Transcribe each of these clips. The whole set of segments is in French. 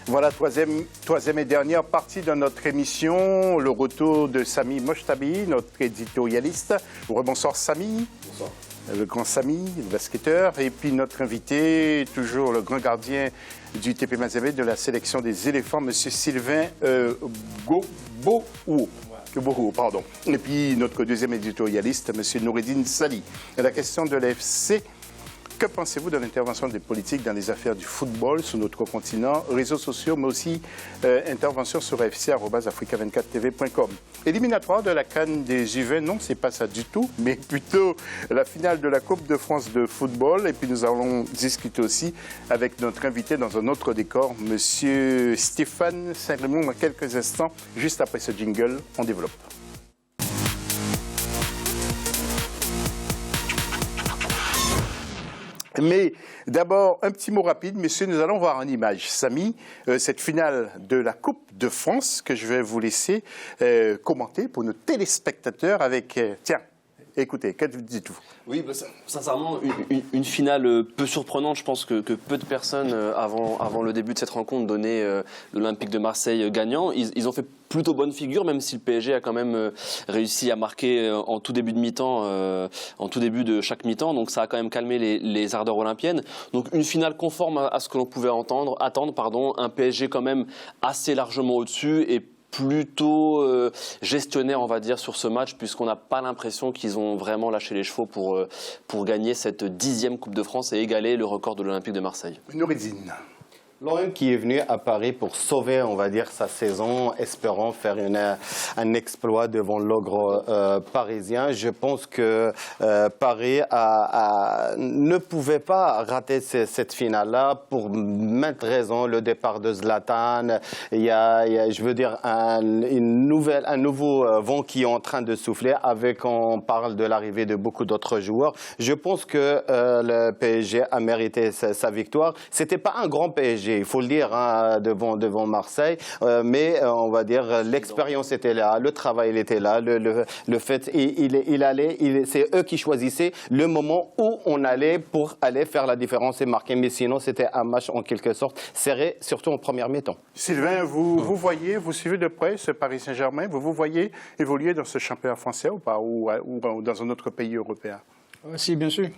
Voilà, troisième et dernière partie de notre émission, le retour de Sami Mochtabi, notre éditorialiste. Bonsoir Sami. Bonsoir. Le grand Sami, le basketteur, et puis notre invité, toujours le grand gardien du TP Mazembe de la sélection des éléphants, M. Sylvain Gobohou, pardon. Et puis notre deuxième éditorialiste, M. Noureddine Sali. Et la question de l'FC. Que pensez-vous de l'intervention des politiques dans les affaires du football sur notre continent, réseaux sociaux, mais aussi intervention sur fc@africa24tv.com. Éliminatoire de la CAN des J20, non, c'est pas ça du tout, mais plutôt la finale de la Coupe de France de football. Et puis nous allons discuter aussi avec notre invité dans un autre décor, M. Stéphane Saint-Raymond, dans quelques instants. Juste après ce jingle, on développe. Mais d'abord, un petit mot rapide, messieurs, nous allons voir en image, Sami, cette finale de la Coupe de France que je vais vous laisser commenter pour nos téléspectateurs avec... tiens, écoutez, que dites-vous? Oui, bah, sincèrement, une finale peu surprenante. Je pense que peu de personnes, avant le début de cette rencontre, donnaient l'Olympique de Marseille gagnant. Ils ont fait plutôt bonne figure, même si le PSG a quand même réussi à marquer en tout début de mi-temps, en tout début de chaque mi-temps. Donc ça a quand même calmé les ardeurs olympiennes. Donc une finale conforme à ce que l'on pouvait attendre, un PSG quand même assez largement au-dessus et plutôt gestionnaire, on va dire, sur ce match, puisqu'on n'a pas l'impression qu'ils ont vraiment lâché les chevaux pour gagner cette 10e Coupe de France et égaler le record de l'Olympique de Marseille. Noureddine. L'OM qui est venu à Paris pour sauver, on va dire, sa saison, espérant faire un exploit devant l'ogre parisien. Je pense que Paris ne pouvait pas rater cette finale-là pour maintes raisons. Le départ de Zlatan, il y a je veux dire, un nouveau vent qui est en train de souffler. On parle de l'arrivée de beaucoup d'autres joueurs. Je pense que le PSG a mérité sa victoire. C'était pas un grand PSG. Il faut le dire, hein, devant Marseille, mais on va dire l'expérience était là, le travail il était là, le fait c'est eux qui choisissaient le moment où on allait pour aller faire la différence et marquer. Mais sinon c'était un match en quelque sorte serré, surtout en première mi-temps. Sylvain, vous suivez de près ce Paris Saint-Germain, vous voyez évoluer dans ce championnat français ou pas, ou dans un autre pays européen? Si, bien sûr.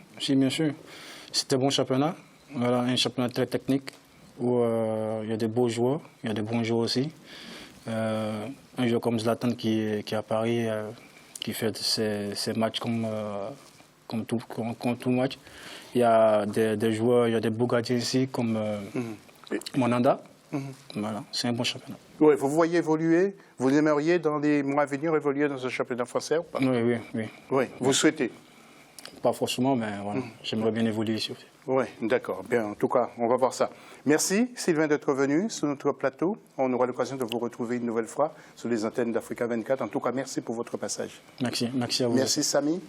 C'est un bon championnat, voilà, un championnat très technique, où il y a des beaux joueurs, il y a des bons joueurs aussi. Un joueur comme Zlatan qui est à Paris, qui fait ses matchs comme tout match. Il y a des joueurs, il y a des beaux gardiens ici comme Monanda. Voilà, c'est un bon championnat. Oui, vous voyez évoluer, vous aimeriez dans les mois à venir évoluer dans ce championnat français ou pas? Oui. Vous souhaitez? Pas forcément, mais voilà, j'aimerais bien évoluer ici aussi. Oui, d'accord. Bien, en tout cas, on va voir ça. Merci, Sylvain, d'être venu sur notre plateau. On aura l'occasion de vous retrouver une nouvelle fois sur les antennes d'Africa 24. En tout cas, merci pour votre passage. Merci à vous. Merci, Sami.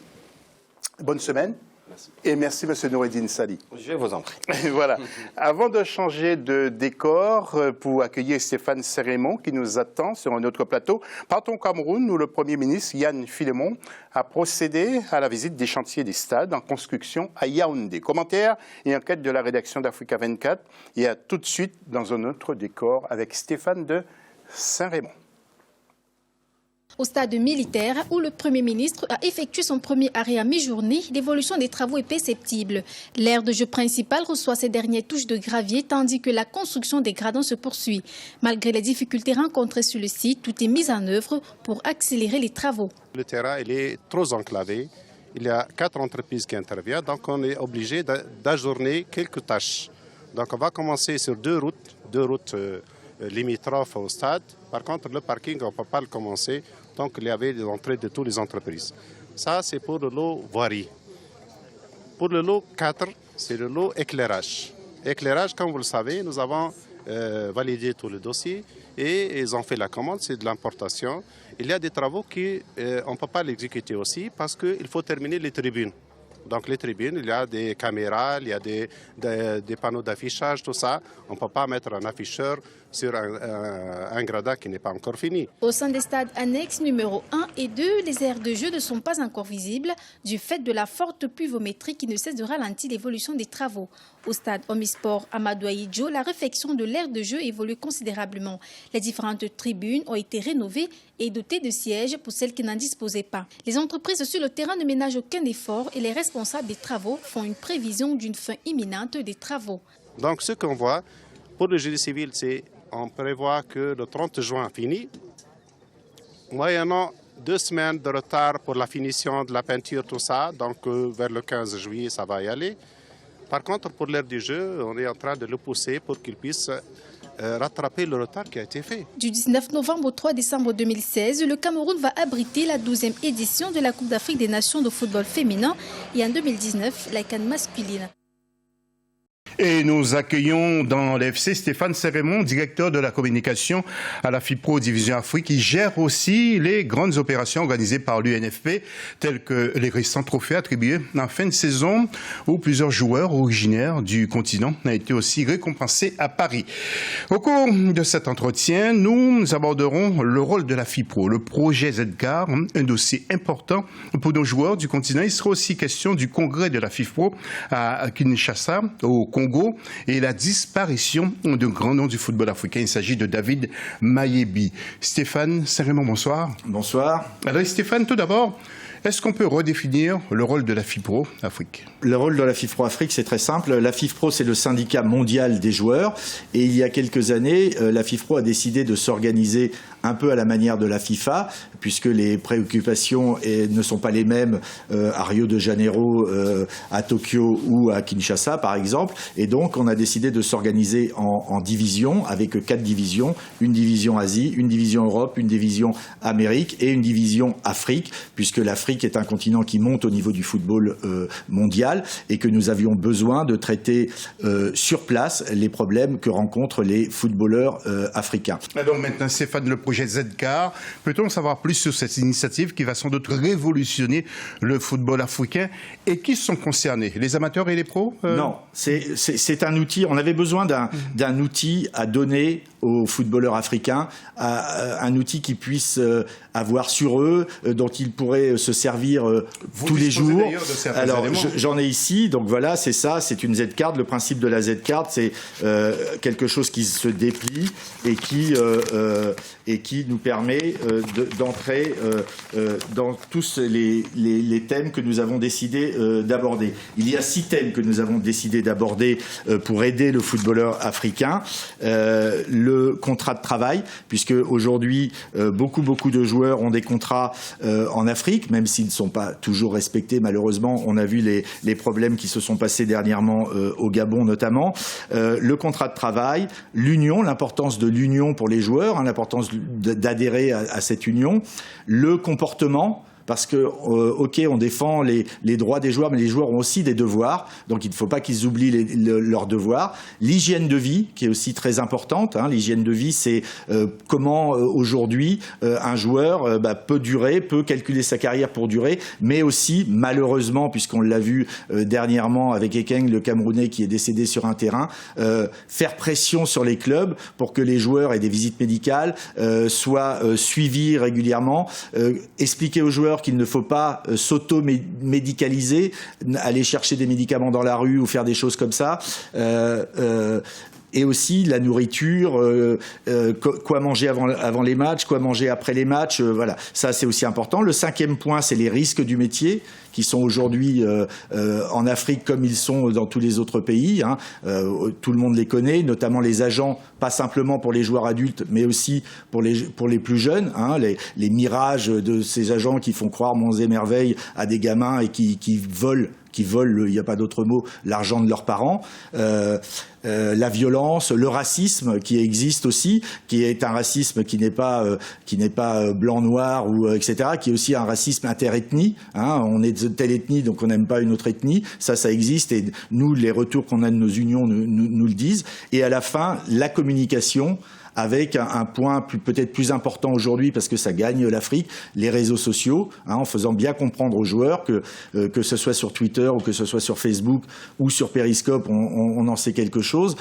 Bonne semaine. Merci. Et merci, M. Noureddine Sali. Je vous en prie. Voilà. Avant de changer de décor pour accueillir Stéphane Saint-Raymond qui nous attend sur un autre plateau, partons au Cameroun où le Premier ministre Yann Philémon a procédé à la visite des chantiers des stades en construction à Yaoundé. Commentaires et enquête de la rédaction d'Africa 24 et à tout de suite dans un autre décor avec Stéphane de Saint-Raymond. Au stade militaire où le Premier ministre a effectué son premier arrêt à mi-journée, l'évolution des travaux est perceptible. L'aire de jeu principale reçoit ses dernières touches de gravier tandis que la construction des gradins se poursuit. Malgré les difficultés rencontrées sur le site, tout est mis en œuvre pour accélérer les travaux. Le terrain il est trop enclavé. Il y a 4 entreprises qui interviennent, donc on est obligé d'ajourner quelques tâches. Donc on va commencer sur deux routes limitrophes au stade. Par contre, le parking, on ne peut pas le commencer tant qu'il y avait des entrées de toutes les entreprises. Ça, c'est pour le lot voirie. Pour le lot 4, c'est le lot éclairage. Éclairage, comme vous le savez, nous avons validé tout le dossier et ils ont fait la commande, c'est de l'importation. Il y a des travaux qu'on ne peut pas l'exécuter aussi parce qu'il faut terminer les tribunes. Donc les tribunes, il y a des caméras, il y a des panneaux d'affichage, tout ça. On ne peut pas mettre un afficheur sur un gradin qui n'est pas encore fini. Au sein des stades annexes numéro 1 et 2, les aires de jeu ne sont pas encore visibles du fait de la forte pluviométrie qui ne cesse de ralentir l'évolution des travaux. Au stade Omnisport Amadou Ahidjo, la réfection de l'aire de jeu évolue considérablement. Les différentes tribunes ont été rénovées et dotées de sièges pour celles qui n'en disposaient pas. Les entreprises sur le terrain ne ménagent aucun effort et les responsables des travaux font une prévision d'une fin imminente des travaux. Donc ce qu'on voit pour le génie civil, c'est on prévoit que le 30 juin fini, moyennant 2 semaines de retard pour la finition de la peinture, tout ça, donc vers le 15 juillet, ça va y aller. Par contre, pour l'aire du jeu, on est en train de le pousser pour qu'il puisse rattraper le retard qui a été fait. Du 19 novembre au 3 décembre 2016, le Cameroun va abriter la 12e édition de la Coupe d'Afrique des Nations de football féminin et en 2019, la CAN masculine. Et nous accueillons dans l'FC Stéphane Sérémon, directeur de la communication à la FIPRO Division Afrique, qui gère aussi les grandes opérations organisées par l'UNFP, telles que les récents trophées attribués en fin de saison, où plusieurs joueurs originaires du continent ont été aussi récompensés à Paris. Au cours de cet entretien, nous aborderons le rôle de la FIPRO, le projet ZCAR, un dossier important pour nos joueurs du continent. Il sera aussi question du congrès de la FIPRO à Kinshasa, au Congo, et la disparition de grands noms du football africain. Il s'agit de David Mayebi. Stéphane Sérémon, bonsoir. Bonsoir. Alors Stéphane, tout d'abord, est-ce qu'on peut redéfinir le rôle de la FIPRO Afrique? Le rôle de la FIPRO Afrique, c'est très simple. La FIPRO, c'est le syndicat mondial des joueurs. Et il y a quelques années, la FIPRO a décidé de s'organiser un peu à la manière de la FIFA, puisque les préoccupations ne sont pas les mêmes à Rio de Janeiro, à Tokyo ou à Kinshasa, par exemple. Et donc, on a décidé de s'organiser en divisions, avec 4 divisions. Une division Asie, une division Europe, une division Amérique et une division Afrique, puisque l'Afrique est un continent qui monte au niveau du football mondial et que nous avions besoin de traiter sur place les problèmes que rencontrent les footballeurs africains. Alors maintenant, Stéphane, le projet ZCAR, peut-on savoir plus sur cette initiative qui va sans doute révolutionner le football africain et qui sont concernés? Les amateurs et les pros? Non, c'est un outil. On avait besoin d'un outil à donner aux footballeurs africains, un outil qui puisse avoir sur eux, dont ils pourraient se servir tous les jours. Alors j'en ai ici, donc voilà, c'est ça, c'est une Z-card. Le principe de la Z-card, c'est quelque chose qui se déplie et qui nous permet d'entrer dans tous les thèmes que nous avons décidé d'aborder. Il y a 6 thèmes que nous avons décidé d'aborder pour aider le footballeur africain. Le contrat de travail, puisque aujourd'hui beaucoup de joueurs ont des contrats en Afrique, même s'ils ne sont pas toujours respectés malheureusement. On a vu les problèmes qui se sont passés dernièrement au Gabon notamment. Le contrat de travail, l'union, l'importance de l'union pour les joueurs, l'importance d'adhérer à cette union, le comportement. Parce que, ok, on défend les droits des joueurs, mais les joueurs ont aussi des devoirs, donc il ne faut pas qu'ils oublient leurs devoirs. L'hygiène de vie, qui est aussi très importante. L'hygiène de vie, c'est comment aujourd'hui un joueur peut calculer sa carrière pour durer, mais aussi, malheureusement, puisqu'on l'a vu dernièrement avec Ekeng, le Camerounais qui est décédé sur un terrain, faire pression sur les clubs pour que les joueurs aient des visites médicales, soient suivis régulièrement, expliquer aux joueurs qu'il ne faut pas s'auto-médicaliser, aller chercher des médicaments dans la rue ou faire des choses comme ça. Et aussi la nourriture, quoi manger avant les matchs, quoi manger après les matchs, voilà, ça c'est aussi important. Le 5e point, c'est les risques du métier, qui sont aujourd'hui en Afrique comme ils sont dans tous les autres pays. Tout le monde les connaît, notamment les agents, pas simplement pour les joueurs adultes, mais aussi pour les plus jeunes. Les mirages de ces agents qui font croire monts et merveilles à des gamins et qui volent, il n'y a pas d'autre mot, l'argent de leurs parents. La violence, le racisme qui existe aussi, qui est un racisme qui n'est pas blanc-noir ou etc., qui est aussi un racisme interethnie. On est de telle ethnie, donc on n'aime pas une autre ethnie. Ça existe et nous, les retours qu'on a de nos unions nous le disent. Et à la fin, la communication avec un point peut-être plus important aujourd'hui parce que ça gagne l'Afrique, les réseaux sociaux, en faisant bien comprendre aux joueurs que ce soit sur Twitter ou que ce soit sur Facebook ou sur Periscope, on en sait quelque chose.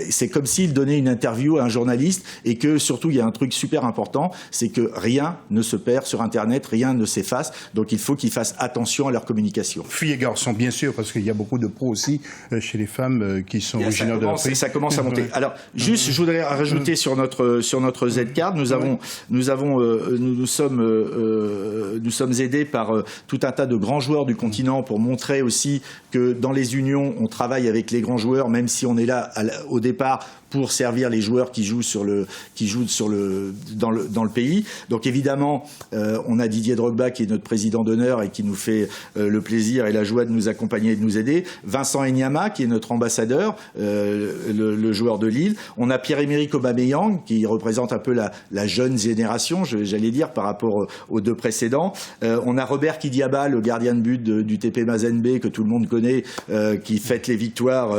C'est comme s'il donnait une interview à un journaliste et que surtout il y a un truc super important, c'est que rien ne se perd sur Internet, rien ne s'efface, donc il faut qu'ils fassent attention à leur communication. Filles et garçons, bien sûr, parce qu'il y a beaucoup de pros aussi chez les femmes qui sont originaires de l'Afrique. Ça commence à monter. Alors, juste, je voudrais rajouter sur notre Z-Card, nous sommes aidés par tout un tas de grands joueurs du continent pour montrer aussi que dans les unions, on travaille avec les grands joueurs, même si on est là au départ pour servir les joueurs qui jouent dans le pays. Donc évidemment, on a Didier Drogba qui est notre président d'honneur et qui nous fait le plaisir et la joie de nous accompagner et de nous aider. Vincent Enyama qui est notre ambassadeur, le joueur de Lille. On a Pierre-Emerick Aubameyang qui représente un peu la jeune génération, j'allais dire, par rapport aux deux précédents. On a Robert Kidiaba, le gardien de but du TP Mazembe que tout le monde connaît, qui fête les victoires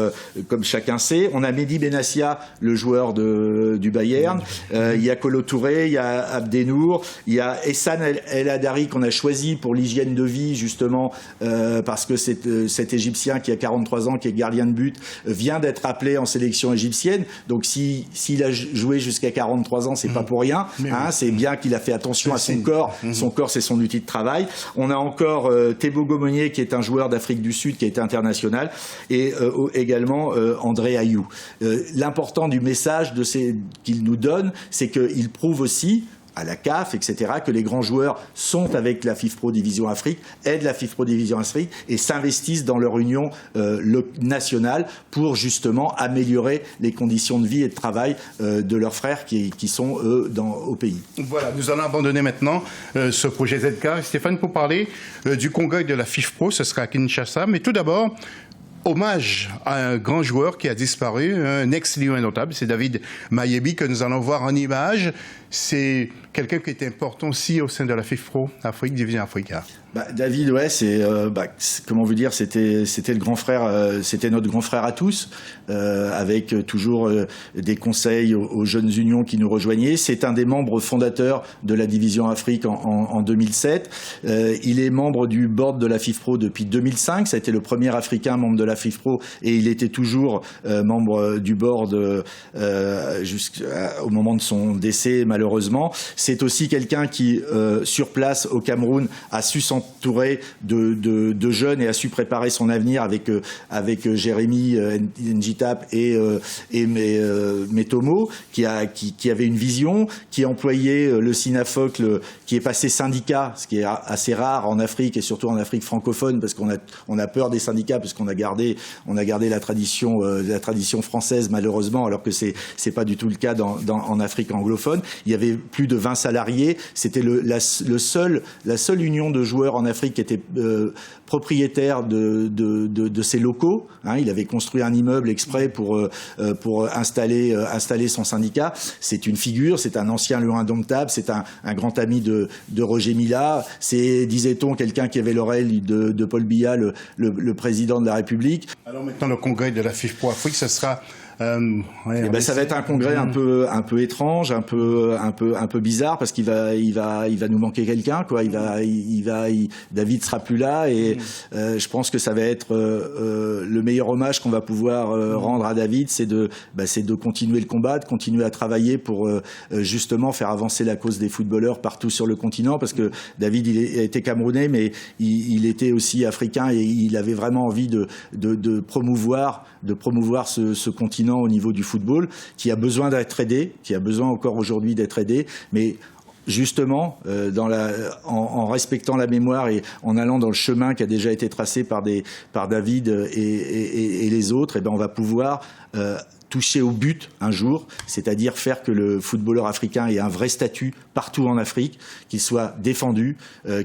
comme chacun sait. On a Mehdi Benassia, le joueur du Bayern. Il y a Kolo Touré, il y a Abdenour, il y a Ehsan El Hadari qu'on a choisi pour l'hygiène de vie justement parce que cet Égyptien qui a 43 ans, qui est gardien de but, vient d'être appelé en sélection égyptienne. Donc s'il a joué jusqu'à 43 ans, c'est pas pour rien. C'est bien qu'il a fait attention à son corps. Son corps, c'est son outil de travail. On a encore Thébo Gomonier qui est un joueur d'Afrique du Sud qui a été international et également André Ayou. L'important du message qu'il nous donne, c'est qu'il prouve aussi à la CAF, etc., que les grands joueurs sont avec la FIFPro Division Afrique, aident la FIFPro Division Afrique et s'investissent dans leur union nationale pour justement améliorer les conditions de vie et de travail de leurs frères qui sont, eux, au pays. Voilà, nous allons abandonner maintenant ce projet ZK. Stéphane, pour parler du congrès de la FIFPro, ce sera à Kinshasa, mais tout d'abord, hommage à un grand joueur qui a disparu, un ex-lion notable, c'est David Mayebi que nous allons voir en image. C'est quelqu'un qui est important aussi au sein de la FIFPro Afrique, Division Africa. David, ouais, comment vous dire, c'était le grand frère, c'était notre grand frère à tous, avec toujours des conseils aux jeunes unions qui nous rejoignaient. C'est un des membres fondateurs de la Division Afrique en 2007. Il est membre du board de la FIFPro depuis 2005. Ça a été le premier Africain membre de la FIFPro et il était toujours membre du board jusqu'au moment de son décès, malheureusement. C'est aussi quelqu'un qui, sur place au Cameroun, a su s'entourer de jeunes et a su préparer son avenir avec Jérémy Njitap et Metomo, qui avait une vision, qui employait le SINAFOC, qui est passé syndicat, ce qui est assez rare en Afrique et surtout en Afrique francophone, parce qu'on a peur des syndicats, parce qu'on a gardé la tradition française, malheureusement, alors que c'est pas du tout le cas en Afrique anglophone. Il y avait plus de 20 salariés. C'était la seule union de joueurs en Afrique qui était propriétaire de ses locaux. Il avait construit un immeuble exprès pour installer son syndicat. C'est une figure, c'est un ancien lion indomptable, c'est un grand ami de Roger Mila. C'est, disait-on, quelqu'un qui avait l'oreille de Paul Biya, le président de la République. Alors maintenant, le congrès de la FIFPro Afrique, ce sera... ça va être un congrès un peu étrange, un peu bizarre, parce qu'il va nous manquer quelqu'un, quoi. David sera plus là et je pense que ça va être le meilleur hommage qu'on va pouvoir rendre à David, c'est de continuer le combat, de continuer à travailler pour justement faire avancer la cause des footballeurs partout sur le continent, parce que David il était camerounais, mais il était aussi africain et il avait vraiment envie de promouvoir ce continent au niveau du football, qui a besoin d'être aidé, qui a besoin encore aujourd'hui d'être aidé, mais justement, en respectant la mémoire et en allant dans le chemin qui a déjà été tracé par David et les autres, on va pouvoir toucher au but un jour, c'est-à-dire faire que le footballeur africain ait un vrai statut partout en Afrique, qu'il soit défendu,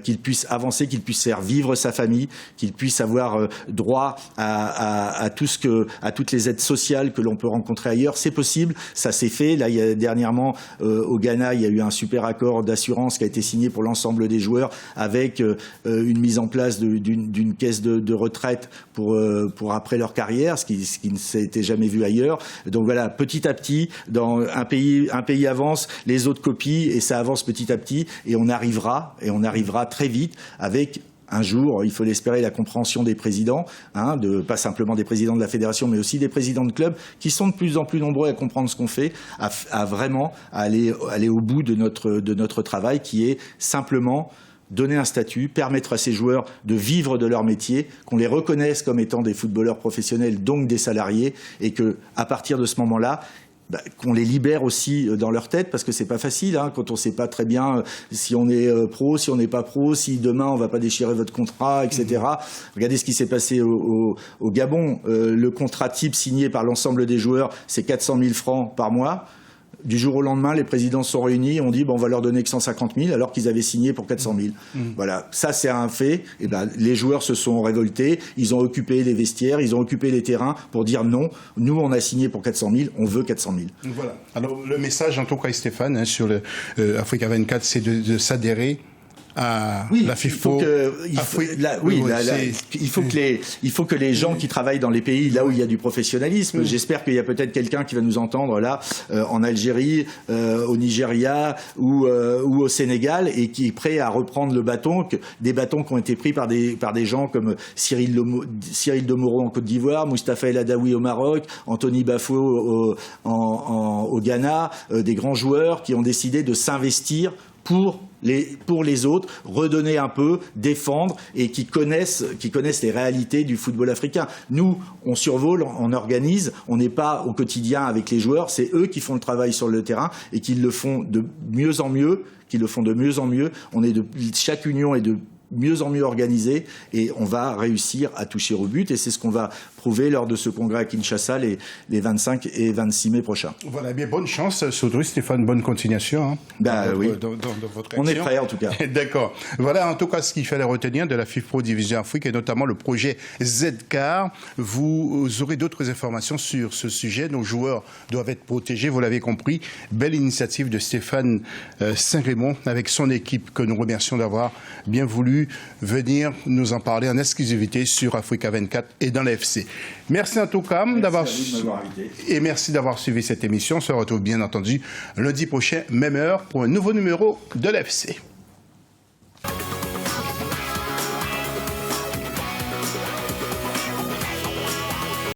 qu'il puisse avancer, qu'il puisse faire vivre sa famille, qu'il puisse avoir droit à toutes les aides sociales que l'on peut rencontrer ailleurs. C'est possible, ça s'est fait. Là, dernièrement, au Ghana, il y a eu un super accord d'assurance qui a été signé pour l'ensemble des joueurs, avec une mise en place d'une caisse de retraite pour après leur carrière, ce qui ne s'était jamais vu ailleurs. Donc voilà, petit à petit, dans un pays avance, les autres copient et ça avance petit à petit et on arrivera très vite avec un jour, il faut l'espérer, la compréhension des présidents, pas simplement des présidents de la fédération, mais aussi des présidents de clubs, qui sont de plus en plus nombreux à comprendre ce qu'on fait, à vraiment aller au bout de notre travail, qui est simplement donner un statut, permettre à ces joueurs de vivre de leur métier, qu'on les reconnaisse comme étant des footballeurs professionnels, donc des salariés, et que à partir de ce moment-là, qu'on les libère aussi dans leur tête, parce que c'est pas facile, quand on sait pas très bien si on est pro, si on n'est pas pro, si demain on va pas déchirer votre contrat, etc. Regardez ce qui s'est passé au Gabon. Le contrat type signé par l'ensemble des joueurs, c'est 400 000 francs par mois. Du jour au lendemain, les présidents se sont réunis, on dit on va leur donner que 150 000 alors qu'ils avaient signé pour 400 000. Voilà, ça c'est un fait. Et les joueurs se sont révoltés, ils ont occupé les vestiaires, ils ont occupé les terrains pour dire non, nous on a signé pour 400 000, on veut 400 000. Voilà. Alors le message en tout cas Stéphane sur le Africa 24, c'est de s'adhérer à la FIFPro. Il faut que les gens qui travaillent dans les pays là où il y a du professionnalisme, j'espère qu'il y a peut-être quelqu'un qui va nous entendre là, en Algérie, au Nigeria ou au Sénégal, et qui est prêt à reprendre le bâton, des bâtons qui ont été pris par des gens comme Cyril Domoro en Côte d'Ivoire, Mustapha El Adaoui au Maroc, Anthony Bafo au Ghana, des grands joueurs qui ont décidé de s'investir pour les autres, redonner un peu, défendre, et qui connaissent les réalités du football africain. Nous, on survole, on organise, on n'est pas au quotidien avec les joueurs, c'est eux qui font le travail sur le terrain et qui le font de mieux en mieux, chaque union est de mieux en mieux organisée et on va réussir à toucher au but, et c'est ce qu'on va prouver lors de ce congrès à Kinshasa les 25 et 26 mai prochains. Voilà, bien bonne chance Sodru, Stéphane, bonne continuation dans votre action. On est prêt en tout cas. D'accord. Voilà en tout cas ce qu'il fallait retenir de la FIFPro Division Afrique et notamment le projet Z-Car. Vous aurez d'autres informations sur ce sujet. Nos joueurs doivent être protégés, vous l'avez compris. Belle initiative de Stéphane Saint-Raymond avec son équipe que nous remercions d'avoir bien voulu venir nous en parler en exclusivité sur Africa 24 et dans l'AFC. Merci en tout cas d'avoir suivi cette émission. On se retrouve bien entendu lundi prochain, même heure, pour un nouveau numéro de l'AFC.